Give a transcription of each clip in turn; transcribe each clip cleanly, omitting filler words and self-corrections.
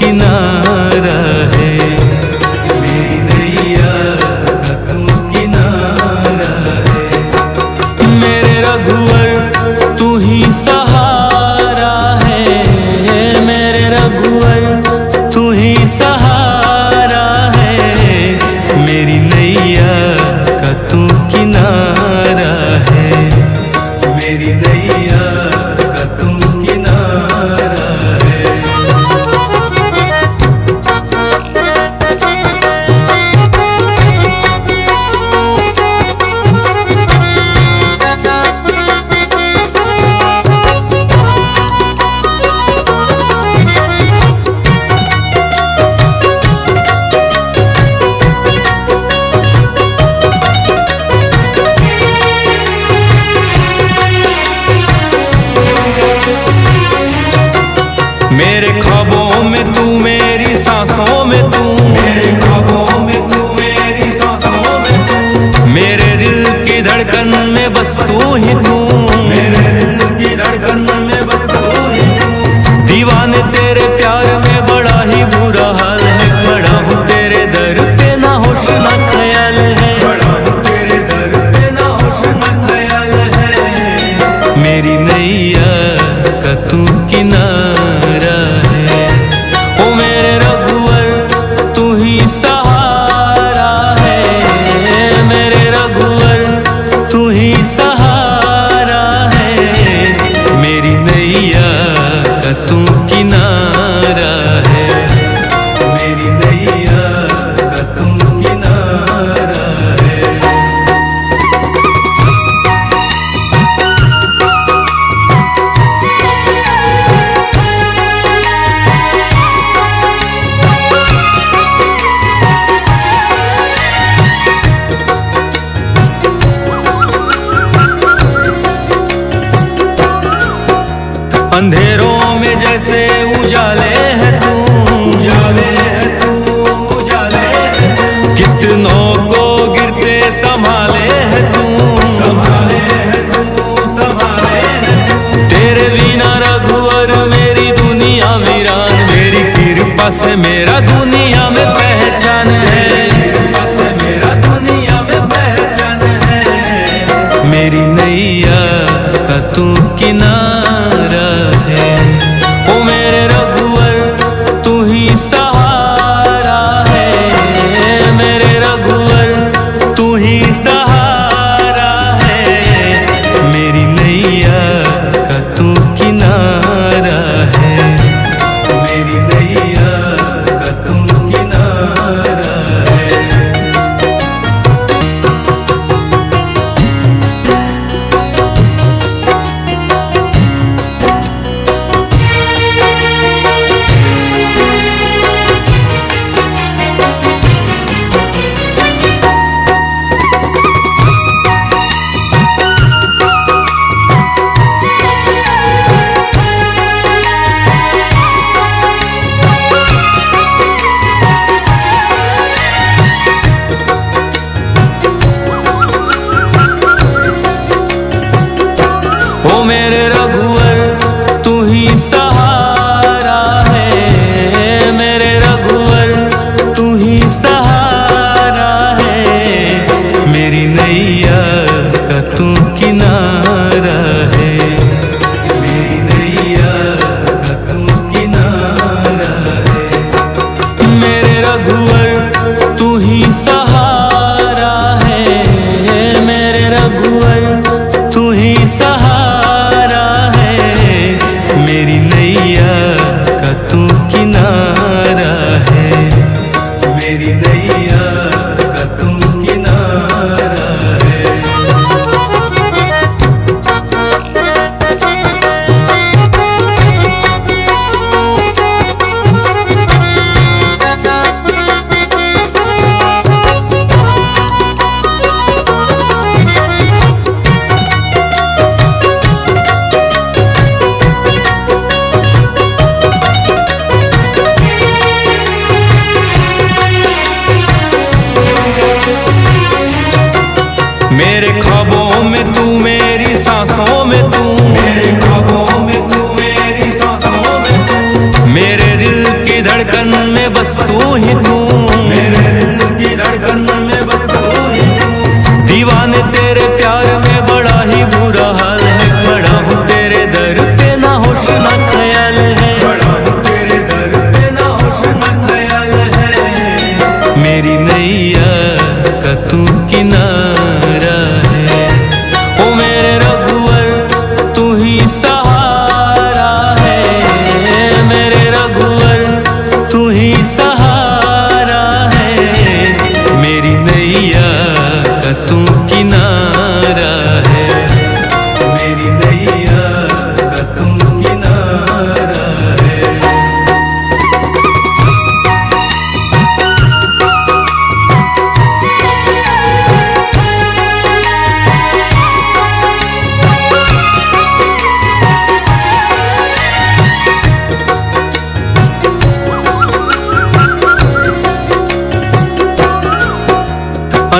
किनारा है, मेरी नैया का तू किनारा है। मेरे रघुवर तू ही सहारा है, मेरे रघुवर तू ही सहारा है, मेरी नैया का तू किनारा है, मेरी नैया का तू किनारा है। मेरे ख्वाबों में तू, मेरी सांसों में तू, मेरे ख्वाबों में तू, मेरी सांसों में तू, मेरे दिल की धड़कन में बस तू ही तू, मेरे दिल की धड़कन में बस तू ही तू। दीवाने तेरे प्यार में बड़ा ही बुरा हाल है, खड़ा हूँ तेरे दर पे ना होश ना ख्याल है, खड़ा हूँ तेरे दर पे ना होश ना ख्याल है, मेरी नैया का तू किनारा है, ओ मेरे रघुवर तू ही सहारा है, मेरे रघुवर तू ही सहारा है, मेरी नैया का तू किनारा है, मेरी नैया का तू किनारा है। अंधेरों में जैसे उजाले है तू, उजाले है तू, उजाले है तू, कितनों को गिरते संभाले है तू, संभाले है तू, संभाले है तू। तेरे बिना रघुवर मेरी दुनिया वीरान, मेरी कृपा से मेरा दुनिया में पहचान है, कृपा से मेरा दुनिया में पहचान है, मेरी नैया का तू किनारा है, ओ मेरे रघुवर तू ही सहारा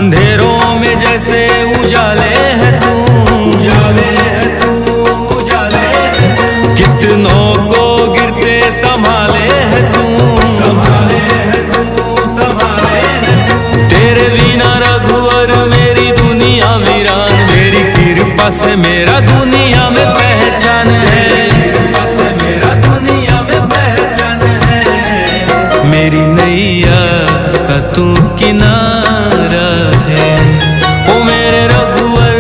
अंधेरों में जैसे उजाले है तू, उजाले है तू, उजाले है तू। कितनों को गिरते संभाले है तू, संभाले है तू, संभाले है तू। तेरे बिना रघुवर मेरी दुनिया वीरान, मेरी कृपा से मेरा दुनिया में पहचान है, कृपा से मेरा दुनिया में पहचान है। मेरी नैया का तू किनारा है, ओ मेरे रघुवर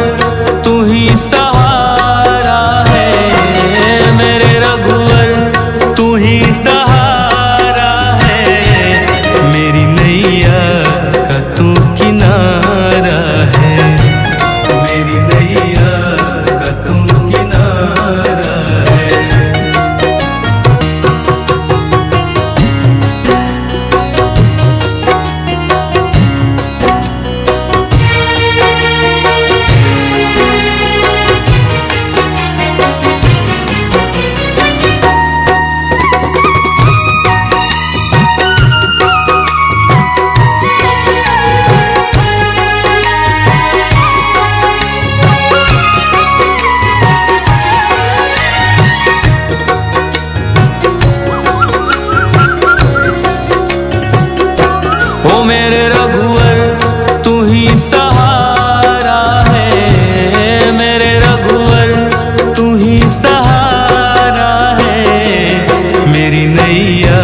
तू ही सहारा है, मेरे रघुवर तू ही सहारा है। मेरी नैया का तू किनारा है, मेरी नैया का तू किनारा है। ओ मेरे रघुवर तू ही सहारा है, मेरे रघुवर तू ही सहारा है। मेरी नैया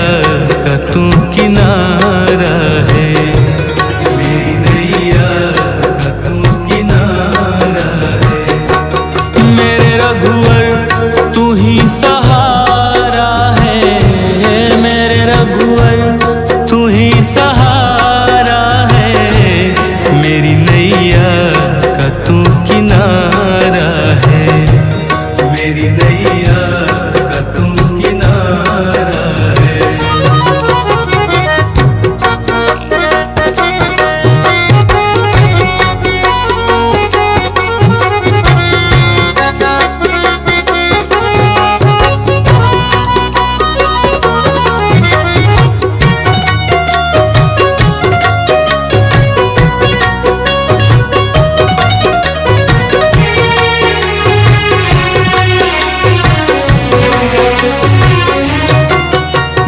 का तू किनारा है, मेरी नैया का तू किनारा है। मेरे रघुवर तू ही सहारा है, मेरे रघुवर तू ही सहारा है। मेरी नैया का तू किनारा है, मेरी नैया का तू किनारा है।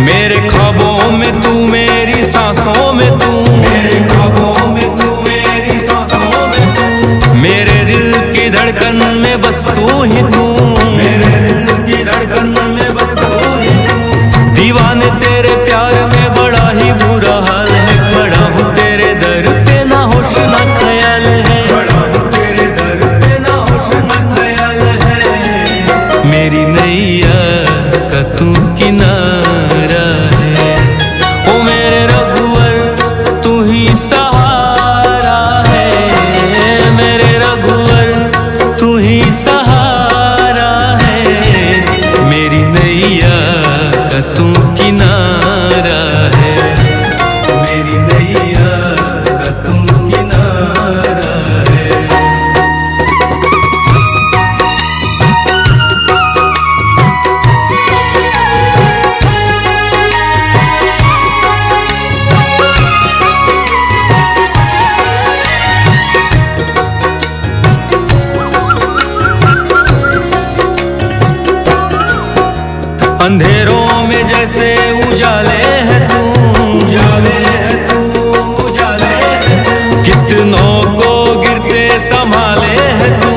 मेरे ख्वाबों में तू, मेरी सांसों में तू, मेरे ख्वाबों में तू, मेरी सांसों में तू। मेरे दिल की धड़कन में बस तू ही तू, मेरे दिल की धड़कन में बस तू ही तू। दीवाने तेरे प्यार में बड़ा ही बुरा हाल है, खड़ा हूँ तेरे दर पे ना होश ना ख्याल है, खड़ा हूँ तेरे दर पे ना होश ना ख्याल है। मेरी नैया का तू किनारा है, ओ मेरे रघुवर तू ही सहारा है, मेरे रघुवर तू ही सहारा है। मेरी नैया का तू किनारा है, मेरी नैया का तू किनारा है। अंधेरों में जैसे उजाले है तू, उजाले है तू, उजाले है तू। कितनों को गिरते संभाले है तू,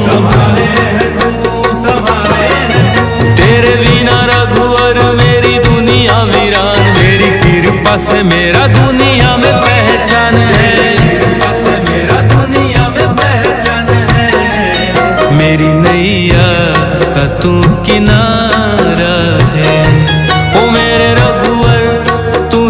संभाले है तू, संभाले है तू। तेरे बिना रघुवर मेरी दुनिया वीरान, मेरी कृपा से मेरा दुनिया में पहचान है, कृपा से मेरा दुनिया में पहचान है। मेरी नैया का तू किनारा है, ओ मेरे रघुवर तू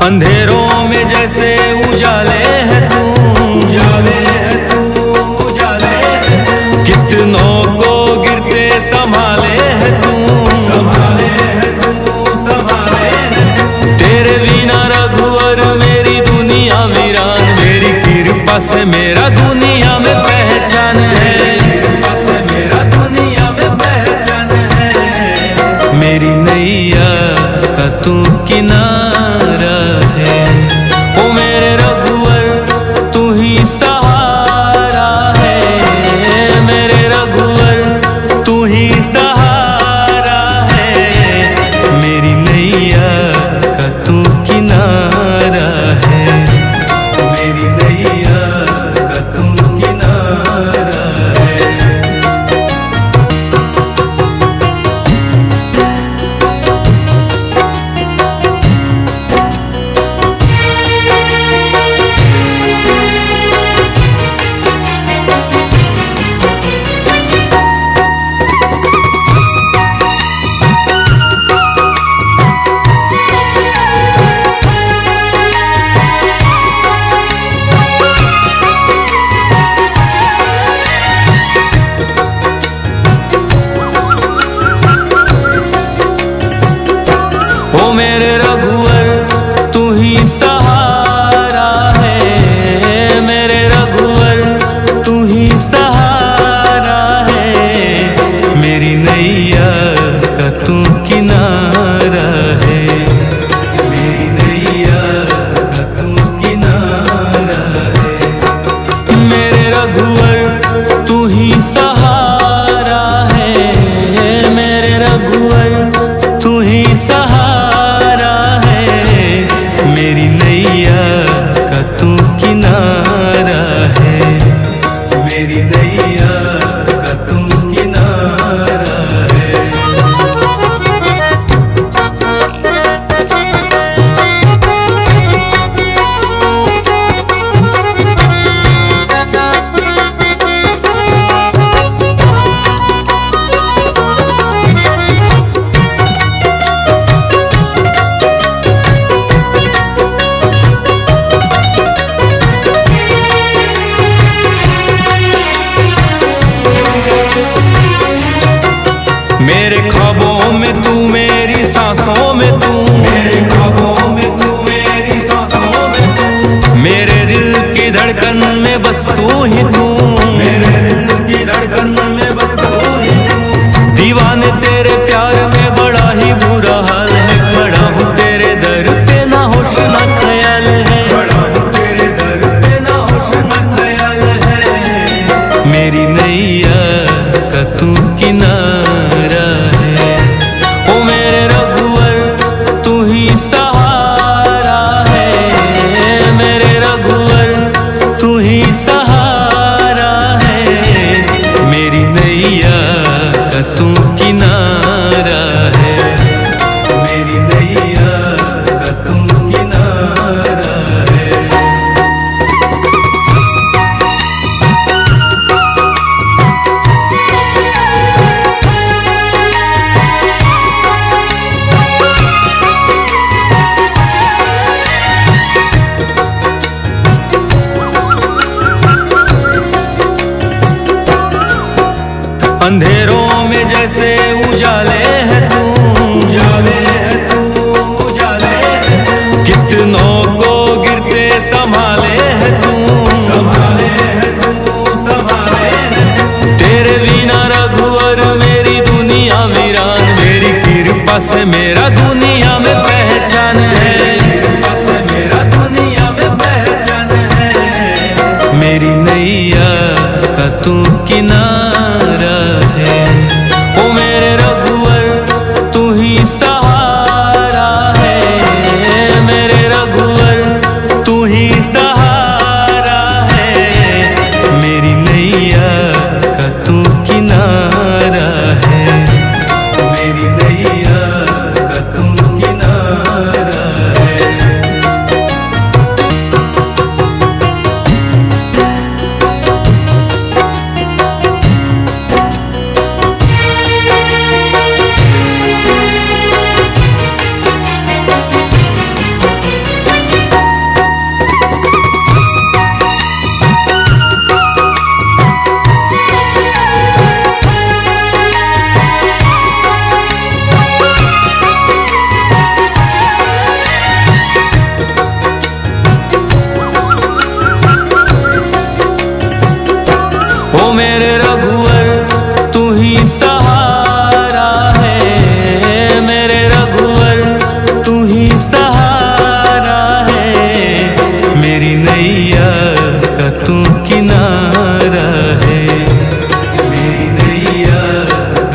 अंधेरों में जैसे उजाले है तू, उजाले है तू, उजाले है तू। कितनों को गिरते संभाले है तू, संभाले है तू, संभाले है तू। तेरे बिना रघुवर मेरी दुनिया वीरान, मेरी कृपा से मेरा दुनिया में पहचान है, कृपा से मेरा दुनिया में पहचान है। मेरी नैया का तू किनारा है, ओ मेरे रघुवर तू ही सहारा है, मेरे रघुवर तू ही सहारा है। मेरी नैया का तू किनारा है, मेरी नैया का तू किनारा है। ओ मेरे रघुवर तू ही सहारा है, मेरे रघुवर तू ही सहारा है। मेरी नैया का तू किनारा है, मेरी नैया का तू किनारा है। मेरे रघुवर तू ही सहारा है, मेरे रघुवर तू ही सहारा है। मेरी नैया का तू किनारा है, मेरी नैया का तू किनारा है। मेरे ख्वाबों में तू, मेरी सांसों में तू, मेरे ख्वाबों में तू, मेरी सांसों में तू। मेरे दिल की धड़कन में बस तू ही तू, मेरे दिल की धड़कन में बस तू ही तू। दीवाने तेरे प्यार में बड़ा ही बुरा हाल है, खड़ा हूँ तेरे दर पे ना होश ना ख्याल है, खड़ा हूँ तेरे दर पे ना होश ना ख्याल है। मेरी नैया का तू किनारा है, ओ मेरे रघुवर तू ही सहारा है, मेरे रघुवर तू ही सहारा है। मेरी नैया का तू किनारा है, मेरी नैया का तू किनारा है। अंधेरों में जैसे उजाले है तू, उजाले है तू, उजाले है तू। कितनों को गिरते संभाले है तू, संभाले है तू, संभाले है तू। तेरे बिना रघुवर मेरी दुनिया वीरान, मेरी कृपा से मेरा दुनिया में पहचान है, कृपा से मेरा दुनिया में पहचान है। मेरी नैया का तू किनारा है, ओ मेरे रघुवर तू ही सहारा है, मेरे रघुवर तू ही सहारा है। मेरी नैया का तू किनारा है, मेरी नैया का तू किनारा है। ही सहारा है, मेरे रघुवर तू ही सहारा है, मेरी नैया का तू किनारा है, मेरी नैया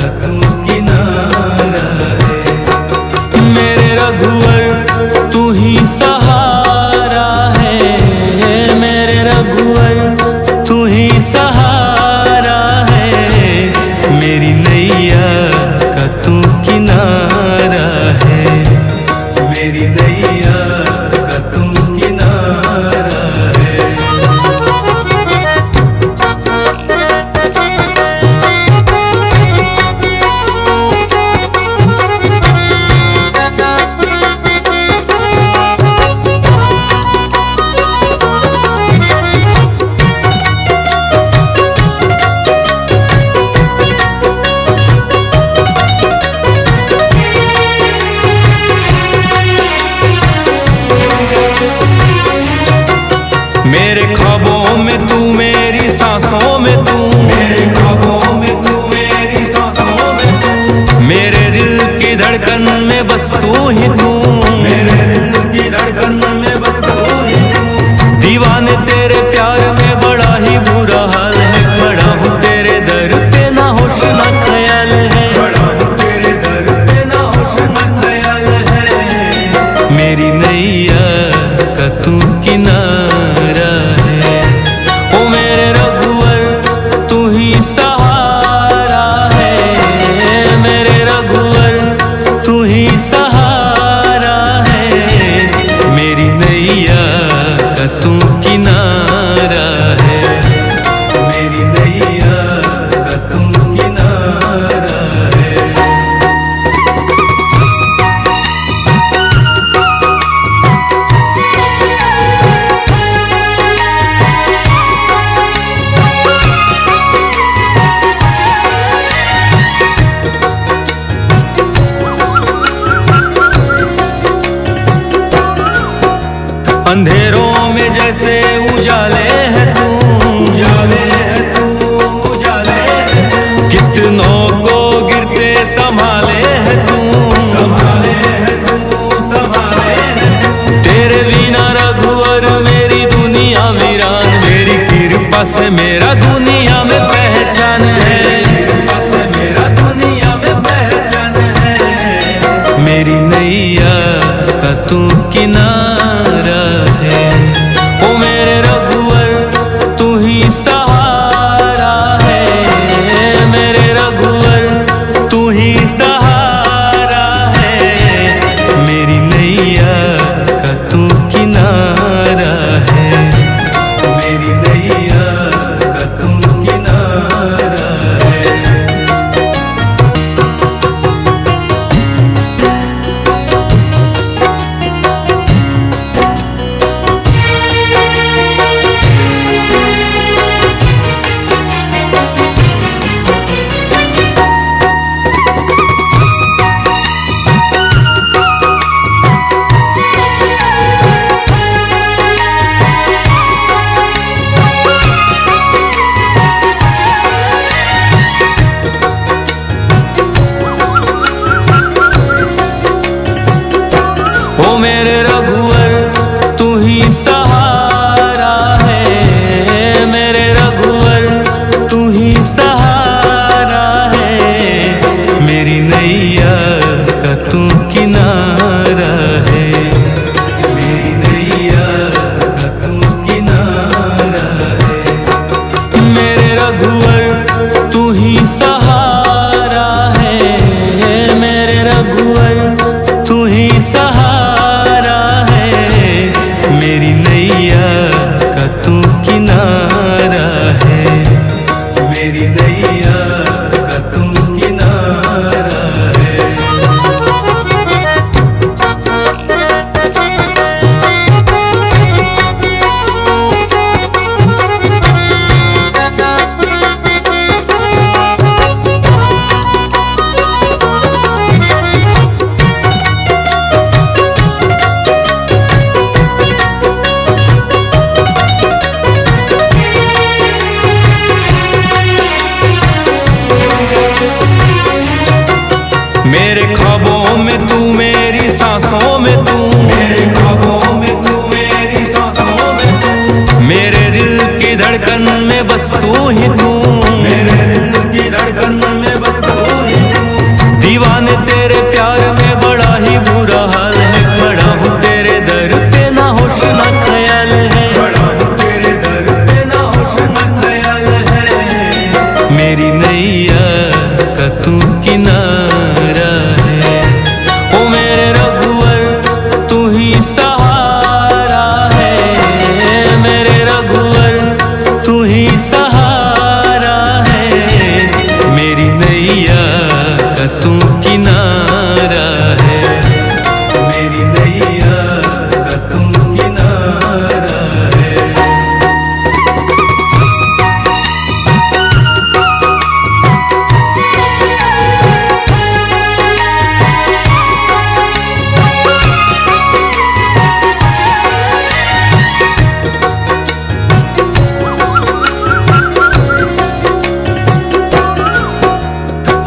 का तू किनारा है, मेरे रघुवर तू ही सहारा है, मेरे रघुवर तू ही सहारा है, मेरी नैया का तू किनारा है, मेरी नैया का तू किनारा है। मेरे ख्वाबों में तू, मेरी सांसों में तू, मेरे ख्वाबों में तू, मेरी सांसों में तू, मेरे दिल की धड़कन में बस तू ही तू, मेरे दिल की धड़कन में बस तू ही तू, दीवाने तेरे प्यार में बड़ा ही बुरा हाल है, खड़ा हूँ तेरे दर पे ना होश ना ख्याल है, खड़ा हूँ तेरे दर पे ना होश ना ख्याल है, मेरी नैया का तू किनारा है, ओ मेरे रघुवर तू ही सहारा है, मेरे रघुवर तू ही सहारा है, मेरी नैया का तू किनारा है, मेरी नैया का तू किनारा है। अंधेरों में जैसे उजाले है तू, उजाले है तू, उजाले है तू, कितनों को गिरते संभाले है तू, संभाले है तू, संभाले है तू, तेरे बिना रघुवर मेरी दुनिया वीरान, मेरी कृपा से मेरा दुनिया में पहचान है, कृपा से मेरा दुनिया में पहचान है, मेरी नैया का तू किनारा है, ओ मेरे रघुवर तू ही सहारा है, मेरे रघुवर तू ही सहारा है, मेरी नैया का तू किनारा है, मेरी नैया का तू किनारा है। मेरे ख्वाबों में तू मेरी सांसों में तू, मेरे ख्वाबों में तू मेरी सांसों में तू, मेरे दिल की धड़कन में बस तू ही तू, मेरे दिल की धड़कन में बस तू ही तू। दीवाने तेरे प्यार में बड़ा ही बुरा हाल है, खड़ा हूँ तेरे दर पे ना होश ना ख्याल है, खड़ा हूँ तेरे दर पे ना होश ना ख्याल है। मेरी नैया का तू किनारा है, ओ मेरे रघुवर तू ही सहारा है, मेरे रघुवर तू ही सहारा है। मेरी नैया का तू किनारा है, मेरी नैया का तू किनारा है।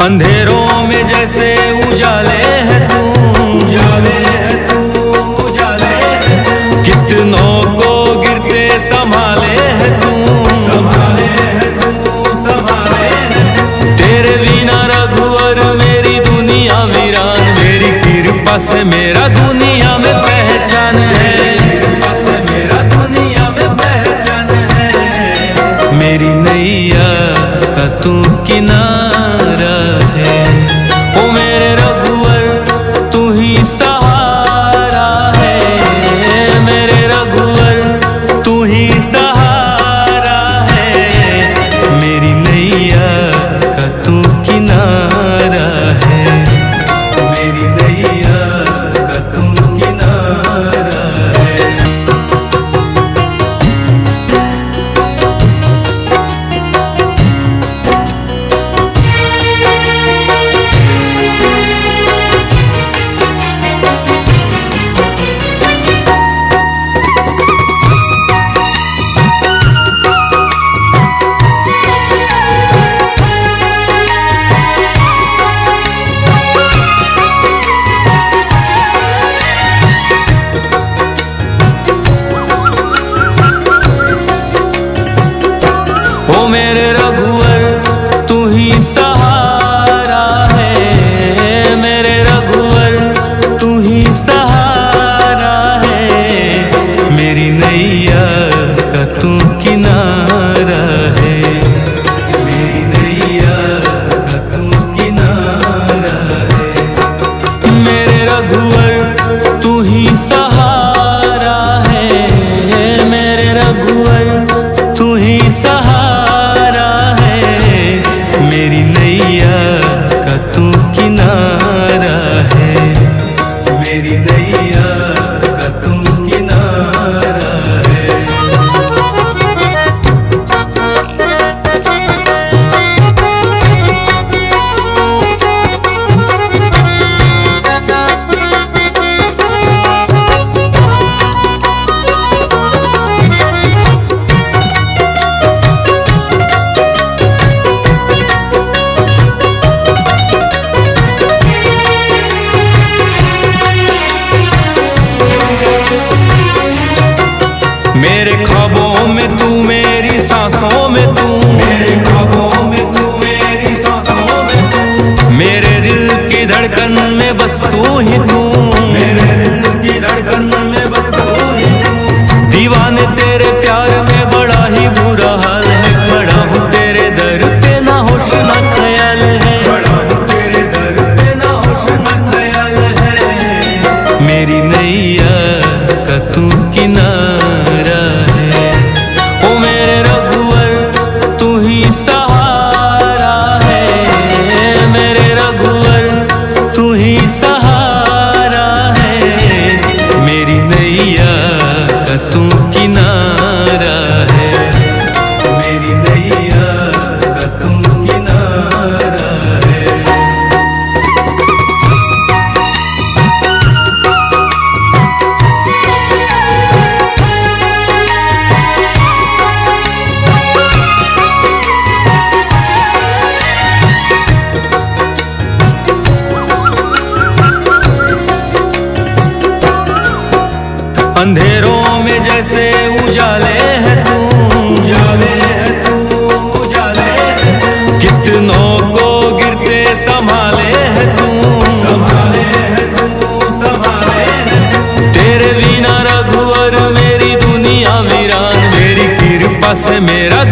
अंधेरों में जैसे उजाले है तू, उजाले है तू, उजाले है तू, कितनों को गिरते संभाले है तू, संभाले है तू, संभाले है तू। तेरे बिना रघुवर मेरी दुनिया वीरान, मेरी कृपा से मेरा दुनिया में पहचान है, कृपा से मेरा दुनिया में पहचान है। मेरी नैया का तू किनारा है, ओ मेरे रघुवर तू ही सहारा है, मेरे रघुवर तू ही सहारा है। मेरी नैया का तू किनारा है, मेरी नैया का तू किनारा है। अंधेरों में जैसे उजाले है तू, उजाले है तू, उजाले है तू। कितनों को गिरते संभाले है तू, संभाले है तू, संभाले है तू। तेरे बिना रघुवर मेरी दुनिया वीरान, तेरी कृपा से मेरा